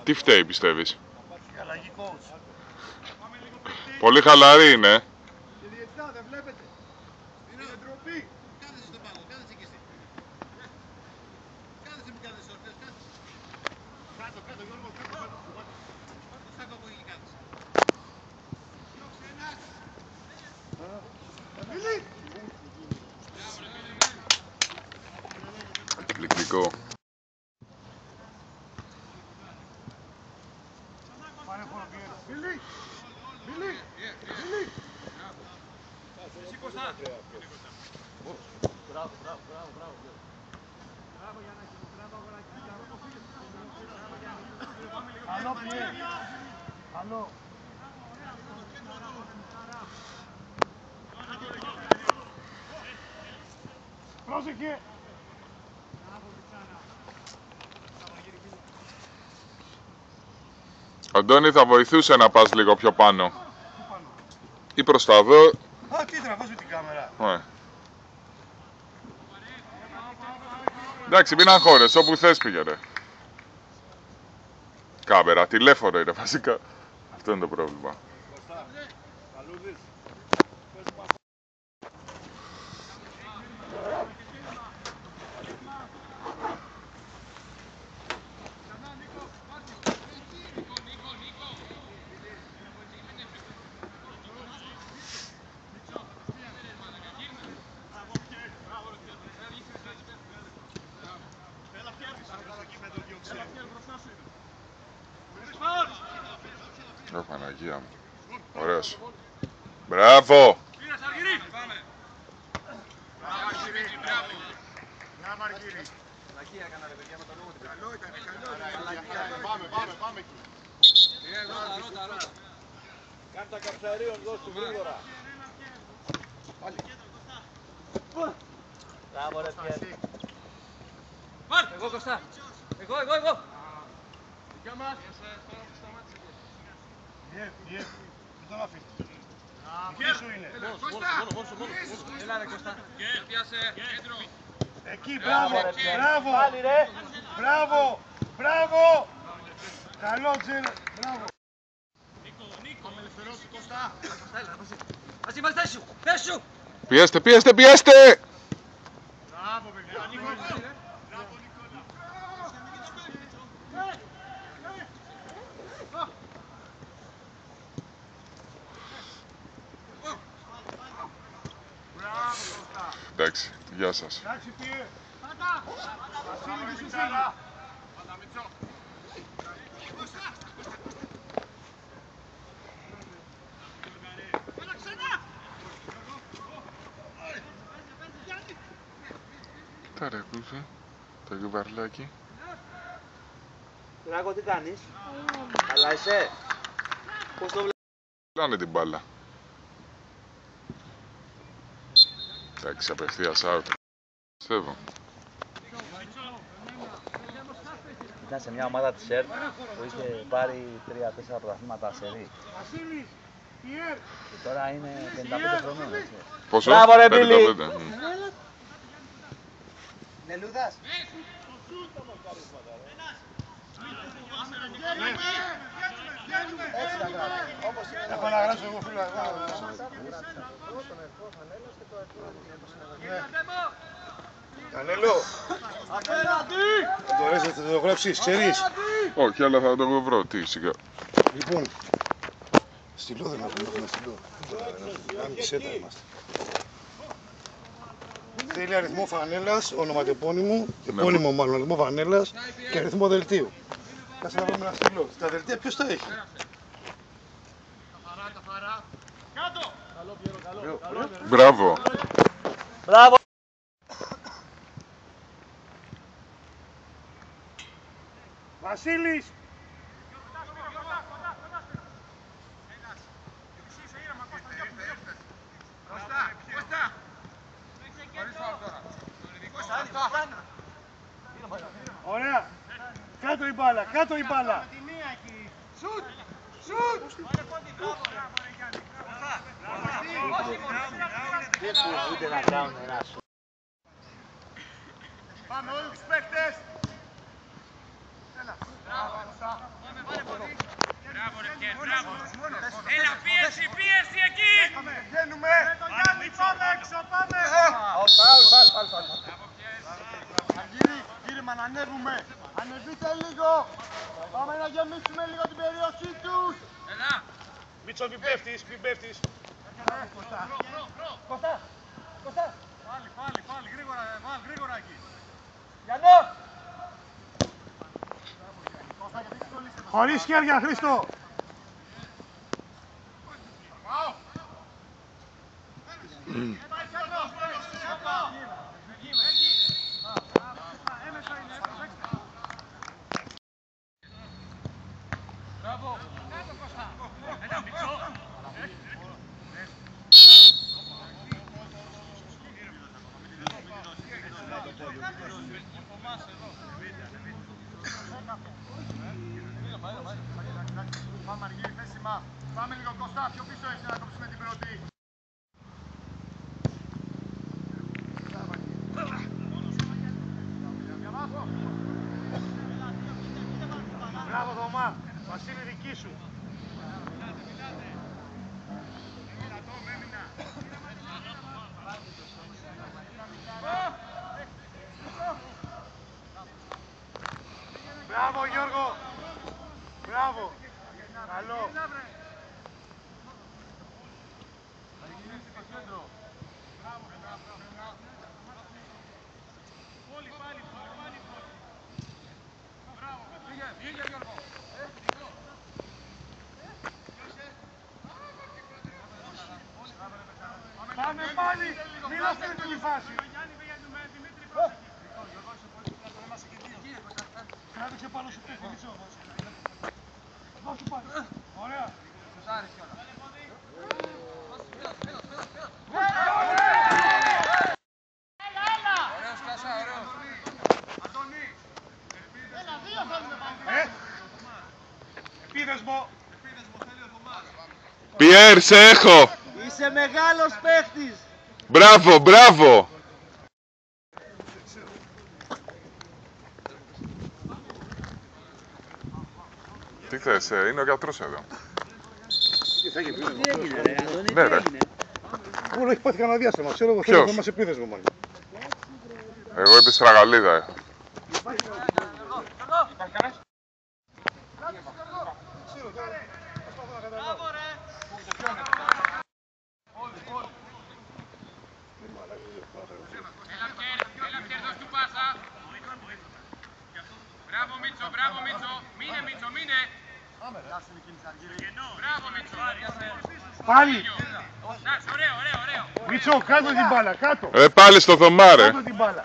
Τι φταίει, πιστεύεις? Η αλλαγή coach. Πολύ χαλαρή είναι. Και διετά, δεν βλέπετε. Είναι ντροπή. Κάθεσαι στον πάγκο, κάθεσαι και εσύ. Κάθεσαι μην κάθεσαι όρθιος, κάθεσαι. Κάτω, Γιώργο, κάτω. Το σάκο που εκεί κάθεσαι. Εκπληκτικό. Εσύ Κωστά. Μπράβο, Γιάννακη, μπράβο, αγοράκι. Καλό, πιέ. Καλό. Πρόσεχε. Αντώνη, θα βοηθούσε να πας λίγο πιο πάνω. Ή προς τα δω. Α, τι τραβάς με την κάμερα. Εντάξει, μην αγχώρες, όπου θες πήγαινε. Κάμερα, τηλέφωνο είναι βασικά. Αυτό είναι το πρόβλημα. Ω Παναγία μου. Ωραίος. Μπράβο! Μπράβο, Αργύρη. Λακία έκανα ρε παιδιά με το λόγο του. Καλό ήταν. Πάμε εκεί. Ρώτα. Κάνε τα καψαρίων, δώσ' του γρήγορα. Μπράβο ρε Πιέρ. Εγώ Κωστά. Εγώ. Δικιά μας. Πιέ. Δεν τον αφήνεις. Εκεί σου είναι. Έλα ρε Κωστά. Πιάσε. Κέντρο. Εκεί, μπράβο. Καλό, Τζέρο. Μπράβο. Νίκο. Απελευθερώσει Κωστά. Ας είμαστε θέσου. Πιέστε! Μπράβο, παιδιά. Μπράβο, Κωστά. Εντάξει, γεια σας. Εντάξει, πιέ. Βασίλη, τι σου φύγει. Τα ρε κούφι, το γιουβαρλάκι. Ράκο, τι κάνεις? Καλά είσαι? Πώς το βλέπεις? Λάνε την μπάλα. Εντάξει, απευθείας out. Πιστεύω. Ήταν σε μια ομάδα της ΕΡΤ που είχε πάρει 3-4 πρωταθλήματα σερί. Βασίλης, Πιέρ. Και τώρα είναι 55 χρονών, έτσι. Πόσο? Μπράβο, ρε, Μπίλη. 55. Νελούδας. Έτσι θα κάνω. Όπως είναι. Έχω να γράψω εγώ φίλο. Κανέλο. Θα το γράψεις, ξέρεις. Όχι, αλλά θα το βρω. Τι, σιγά. Λοιπόν, στυλό δεν έχουμε στυλό. Άμψέτα είμαστε. Θέλει αριθμό φανέλας, ονοματεπώνυμο, επώνυμο μάλλον αριθμό φανέλας και αριθμό δελτίου. Κάτσε να βρούμε ένα στυλό. Τα δελτία ποιος τα έχει? Μπράβο. Μπράβο! Βασίλης! Ωραία! Κάτω η μπάλα! Σουτ! Δεν φοβούνται να κάνουν ένα σου. Πάμε όλοι τους παίκτες! Έλα! Μπράβο ρε Πιέρ, μπράβο. Έλα, πίεση, πίεση εκεί. Βγαίνουμε! Πάμε έξω, πάμε! Κύριμα, να ανέβουμε! Ανεβείτε λίγο! Πάμε να γεμίσουμε λίγο την περιοχή τους! Έλα. Μίτσο, μην πέφτεις, μην πέφτεις! Κωστά! Πάλι, γρήγορα εκεί! Γιάννο! Χωρίς χέρια, Χρήστο! Μπράβο. Έλα, Μιτσό. Πάμε Αργύρι, θέσιμα. Πάμε λίγο Κωστά, πιο πίσω έτσι να κόψουμε την πρώτη. Μπράβο Θωμά, Βασίλη δική σου. Μπράβο Γιώργο. Μπράβο. Καλό. Πάμε πάλι. Μην αφήνετε τη φάση. Κράτησε πάνω σου πέφτει, Μιτσό. Δώσου πάλι. Ωραία. Ωραίος Κάσα, ωραίος. Επίδεσμο. Πιέρ, σε έχω! Είσαι μεγάλος παίχτης. Μπράβο, μπράβο! Τι θες, είναι ο γιατρός εδώ. Τι έγινε ρε Αντώνη, Ναι, τι ρε. έγινε? Όλο έχει πάθει κανένα διάστημα. Ξέρω εγώ Ποιος? θέλω να μας επίδεσμο μάλλον. Εγώ είμαι στραγαλίδα. Έλα, Πιέρ, δώσ' του πάσα. Μπράβο Μίτσο, μπράβο Μίτσο. Μείνε Μίτσο, μείνε. Μπράβο Μίτσο. Πάλι. Εντάξει, ωραίο. Μίτσο, κάτω την μπάλα, κάτω. Πάλι στο Θωμά, ρε. Κάτω την μπάλα.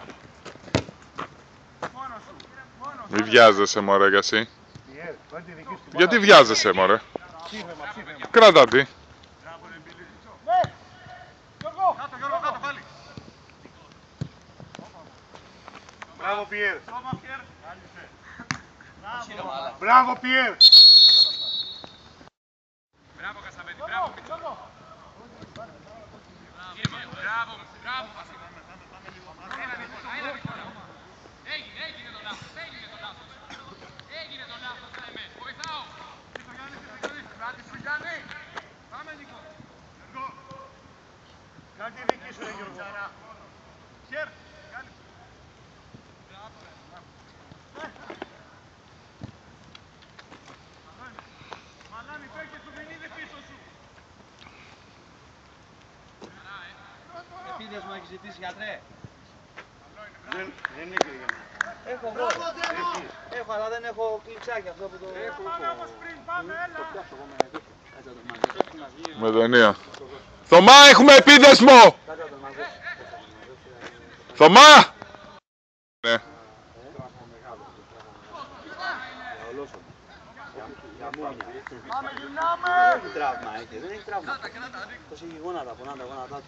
Μη βιάζεσαι, μωρέ, κι εσύ. Γιατί βιάζεσαι, μωρέ. Κράτα τη. Κάτω, πάλι. Μπράβο, Πιέρ. Μπράβο, Πιέρ. Μπράβο Κασαπέτη, μπράβο Μίτσο. Μπράβο Βασίλη. Έλα Νικόλα. Έγινε το λάθος. Έγινε το λάθος, λέμε. Βοηθάω. Κράτη σου, Γιάννη. Πάμε, Νίκο. Κάτι δική σου, ρε Γιώργο. Χέρ. Μαλάνι, παίκες σου δεν είναι πίσω σου. Επίδεσμο έχεις ζητήσει γιατρέ? Δεν είναι για Έχω εγώ. Έχω, αλλά δεν έχω κλειψάκι αυτό που το... Πάμε όπως πριν, πάμε, έλα. Με τον Ία. Θωμά, έχουμε επίδεσμο! Θωμά! Ναι. Πάμε, γυρνάμε. Δεν έχει τραύμα, δεν έχει τραύμα. Πώς έχει γόνατα, πονά τα γόνατά του.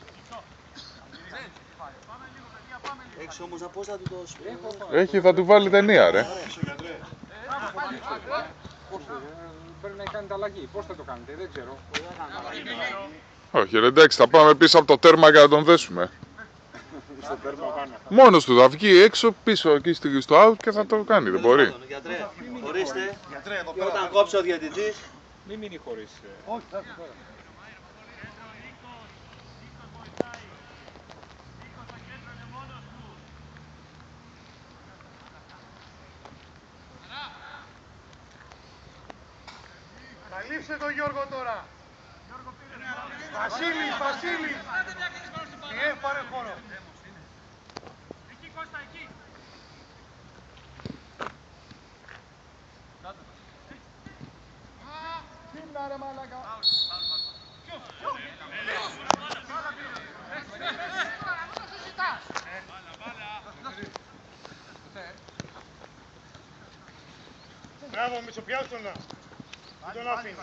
Έχεις όμως απόστατη το σπίτι. Έχει, θα του βάλει ταινία, ρε. Πρέπει να κάνετε αλλαγή. Πώς θα το κάνετε, δεν ξέρω. Όχι, ρε, εντάξει, θα πάμε πίσω από το τέρμα για να τον δέσουμε. Στο τέρμα. Μόνος του θα βγει έξω πίσω εκεί στο out και θα το κάνει. Δεν μπορεί. Γιατρέ, ορίστε. Γιατρέ, εδώ Και πέρα. όταν κόψει ο διαιτητής. Μην μείνει χωρίς. Όχι, θα έρθει τώρα. Καλύψε τον Γιώργο τώρα. Βασίλης, Βασίλης. Πάρε χώρο. Εκεί Κώστα, εκεί. Κοίτα ρε μαλάκα. Μπράβο, Μισοπιάσου τον να. Μην τον αφήνεις.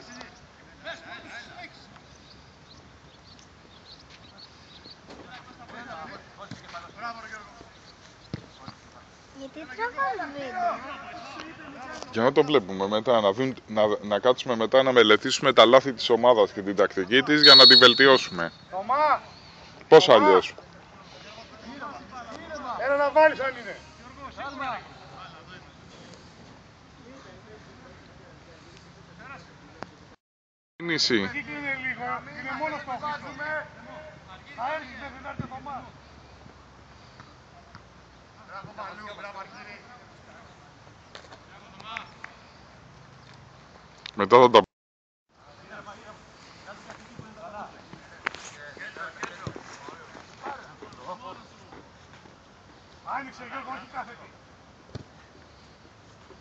Γιατί τραβάς βίντεο. Για να το βλέπουμε μετά, να κάτσουμε μετά να μελετήσουμε τα λάθη της ομάδας και την τακτική της για να την βελτιώσουμε. Θωμά! Πώς αλλιώς. Έλα να βάλεις αν είναι. Κίνηση. Κύκλινε λίγο, είναι μόνο στο Χρήστο. Θα έρθει, δεν θα έρθει ο Θωμάς. Μπράβο Μαλού, μπράβο Αρχήρη. Μετά θα τα... Άνοιξε Γιώργο, όχι κάθετη.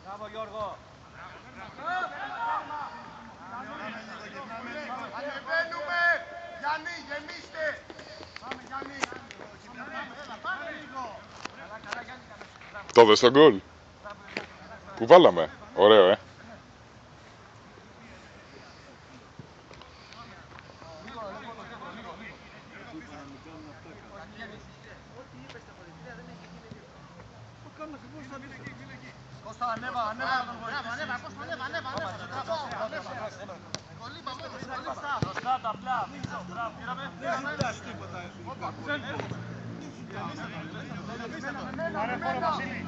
Μπράβο Γιώργο. Ανεβαίνουμε! Γιάννη, γεμίστε! Πάμε Γιάννη! Πάμε λίγο! Το δες το γκολ. Που βάλαμε. Ωραίο, Κώστα, ανέβα, ανέβα τον βοηθήσει. Ανέβα, Κώστα, ανέβα. Κολύμπα μόνος, κολύμπα. Μπροστά τα απλά. Πάρε χώρο, Βασίλη.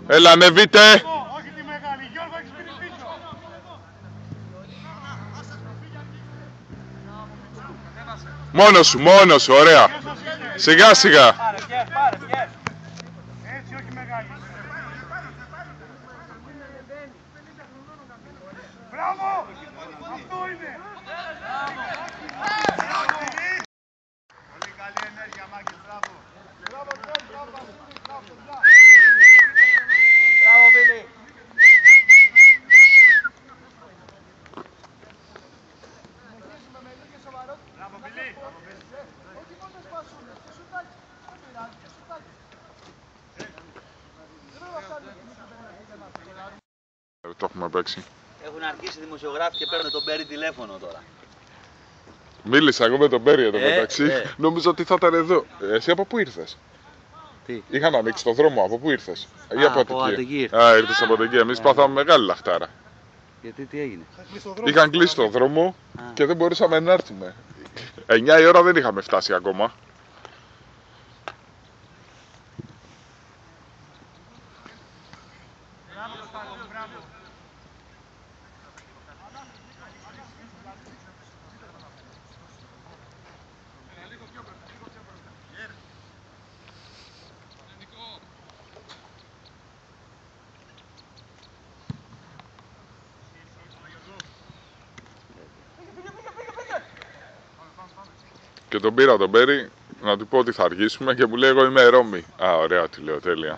Έλα, ανεβείτε. Όχι τη μεγάλη, Γιώργο, έχεις πήρει πίσω. Μόνος σου, ωραία. Σιγά σιγά. Έτσι, όχι μεγάλη. Μπράβο! Αυτό είναι! Πολύ καλή ενέργεια, Μάκη, μπράβο! Μπράβο, μπράβο, μπράβο, Μπράβο Μπίλη. Μπράβο, Μπιλί! Όχι μόνο σπάσουνε, και σουτάκι. Δεν πειράζει, και σουτάκι. Το έχουμε παίξει. Έχουν αρχίσει οι δημοσιογράφοι και παίρνουν τον Μπέρι τηλέφωνο τώρα. Μίλησα εγώ με τον Μπέρι εδώ μεταξύ. ναι. Νόμιζα ότι θα ήταν εδώ. Εσύ από πού ήρθες? Τι. Είχαν ανοίξει το δρόμο, από πού ήρθες? Ή από από Αττική? Αττική ήρθα. Α, ήρθες από Αττική. Εμείς πάθαμε μεγάλη λαχτάρα. Γιατί τι έγινε? Είχαν κλείσει το δρόμο Α. και δεν μπορούσαμε να έρθουμε. 9 η ώρα δεν είχαμε φτάσει ακόμα. Και τον πήρα τον Μπέρι να του πω ότι θα αργήσουμε και μου λέει εγώ είμαι Ρώμη. Α, ωραία, του λέω, τέλεια.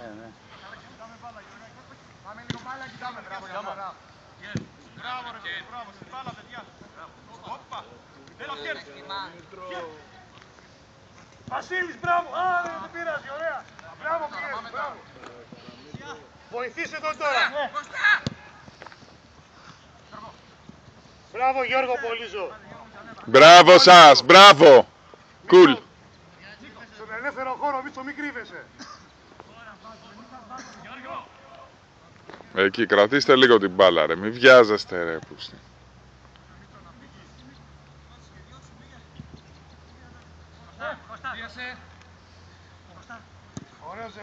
Πάμε λίγο μπάλα, κοιτάμε, μπράβο για μάρα. Μπράβο ρε, μπράβο, στην μπάλα παιδιά. Όπα, έλα χέρι. Βασίλης, μπράβο, α, δεν πειράζει, ωραία. Μπράβο, πήγες, μπράβο. Βοηθήσε τον τώρα. Μπράβο Γιώργο Πολύζο. Μπράβο σας, μπράβο. Κουλ. Στον ελεύθερο χώρο, Μίτσο, μην κρύβεσαι. Εκεί, κρατήστε λίγο την μπάλα ρε, μην βιάζεστε ρε πούστη.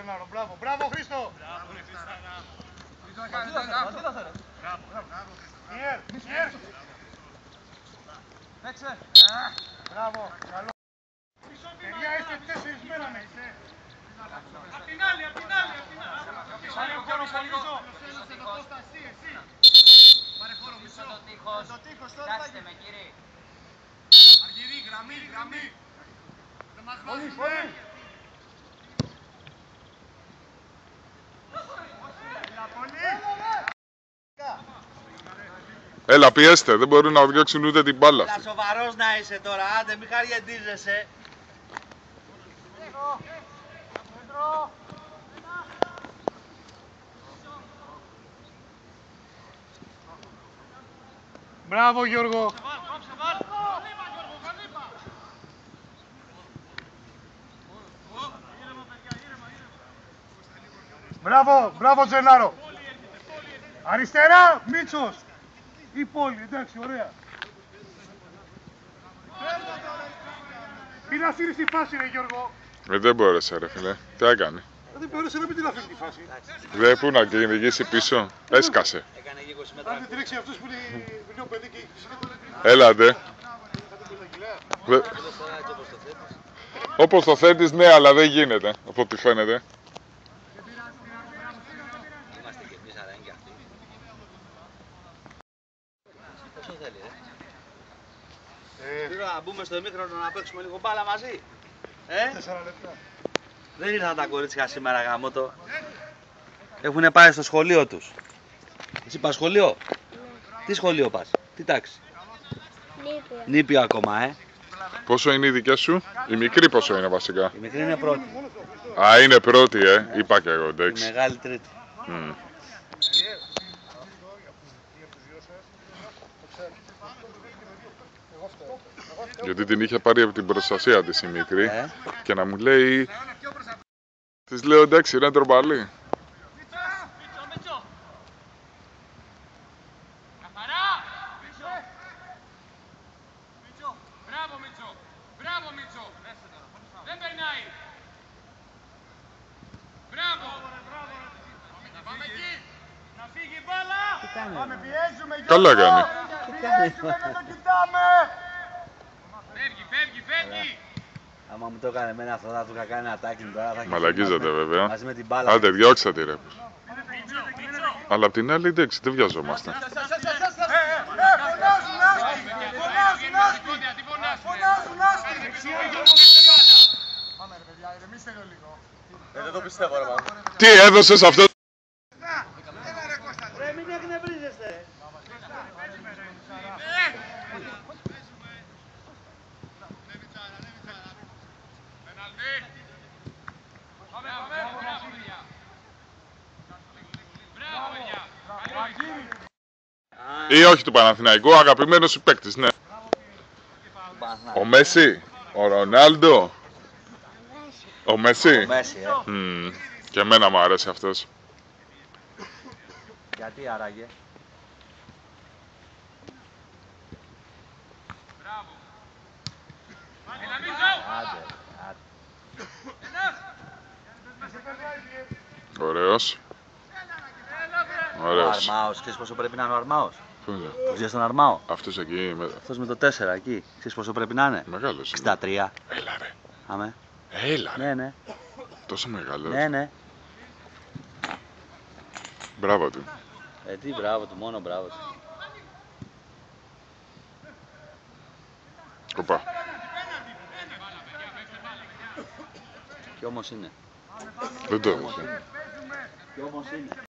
Τζενάρο. Μπράβο, μπράβο Χρήστο. Μπράβο, καλό. Παιδιά, είστε 4 μέρα να είστε. Απ' την άλλη, απ' την άλλη. Πάρε χώρο, Παγκοσό. Πάρε χώρο, μισό. Το τείχος τώρα θα γίνει. Αργυρί, γραμμή. Δεν μας βάζεις, Έλα, πιέστε, δεν μπορούν να διώξουν ούτε την μπάλα. Έλα, σοβαρός να είσαι τώρα, άντε, μη χαριεντίζεσαι. Μπράβο Γιώργο. Μπράβο Τζενάρο. Αριστερά, Μίτσος. Η πόλη, εντάξει, ωραία. Μην αφήνεις τη φάση ρε Γιώργο. Δεν μπόρεσε ρε φίλε. Τι έκανε. Δεν μπορούσε να μην την αφήνει τη φάση. Δεν πού να κυνηγήσει πίσω. Έσκασε. Έκανε 20 μέτρα. Αν δεν τρέξει αυτός που είναι λίγο παιδί και έχει φυσικά. Έλατε. Όπως το θέτεις, ναι, αλλά δεν γίνεται, από ό,τι φαίνεται. Είμαστε κι εμείς αρέγγι αυτοί. Πόσο θέλει, ρε. Να μπούμε στο ημίχρονο να παίξουμε λίγο μπάλα μαζί. 4 λεπτά. Δεν ήρθαν τα κορίτσια σήμερα γαμώτο. Έχουνε πάει στο σχολείο τους. Εσύ πας σχολείο. Τι σχολείο πας, τι τάξη. Νήπιο ακόμα, Πόσο είναι η δικιά σου, η μικρή πόσο είναι βασικά. Η μικρή είναι πρώτη. Α, είναι πρώτη, είπα και εγώ, Η εντάξει. μεγάλη τρίτη. Μμ. Γιατί την είχε πάρει από την προστασία της η μικρή και να μου λέει. Της λέω εντάξει, είναι τροπαλή. Μπράβο Μίτσο. Δεν περνάει. Μπράβο. Πάμε εκεί. Να φύγει η μπάλα. Πάμε, πιέζουμε Γιώργο. Καλά κάνει. Πιέζουμε, δεν το κοιτάμε. Φεύγει. Άμα μου το έκανε εμένα αυτό, θα του είχα κάνει ένα τάκινγκ τώρα. Θα Μαλακίζεται βέβαια. μαζί με την μπάλα. Άντε, διώξτε τη ρε. Αλλά απ' την άλλη εντάξει, δεν βιαζόμαστε. Πάμε ρε παιδιά, ηρεμήστε λίγο. Δεν το πιστεύω ρε μάνα. Τι έδωσες αυτό. Ρε, μην εκνευρίζεστε. Ή όχι του Παναθηναϊκού, αγαπημένος σου παίκτης, ναι. Ο Μέση, ο Ρονάλντο, ο Μέση. Μέση, Και εμένα μου αρέσει αυτός. Γιατί άραγε. Άντε, άντε. Ωραίος. Ο Ωραίος. Αρμάος, ξέρεις πόσο πρέπει να είναι ο Αρμάος. Πού είναι? Το ξέρεις τον Αρμάο. Αυτός εκεί, Αυτός με το 4 εκεί. Ξέρεις πόσο πρέπει να είναι. μεγάλος. 63. Έλα ρε. Άμε. Έλα ρε. Ναι. Τόσο μεγάλος. Ναι. Μπράβο του. Τι μπράβο του, μόνο μπράβο του. Κοπά. Κι όμως είναι. Δεν το έδωσε. Κι όμως είναι.